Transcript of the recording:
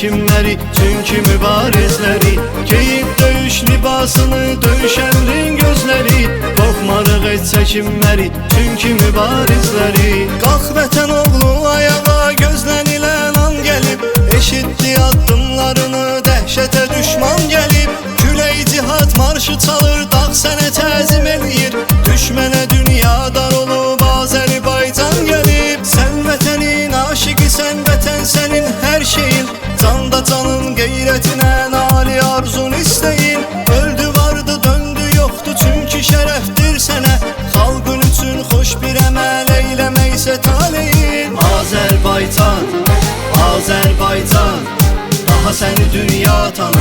kimləri, çünki mübarizləri. Geyib döyüş libasını, döyüş əmrin gözləri. Qorxmarıq heç çəkinməri, çünki mübarizləri. Qalx vətən oğlu ayağa, gözlənilən an gəlib. Eşitdi addımlarını, dəhşətə düşman gəlib. Külək cihad marşı çalır, dağ sənə təzim eləyir. Düşmənə dünya dar olub, Azərbaycan gəlib. Sən vətənin aşiqisən, vətən sənin hər şeyin. Canda canın qeyrətinə, ali arzun istəyin. Öldü vardı, döndü yoxdu, çünki şərəfdir sənə. Xalqın üçün xoş bir əməl eyləmək isə taleyin. Azərbaycan, Azərbaycan, daha səni dünya tanır.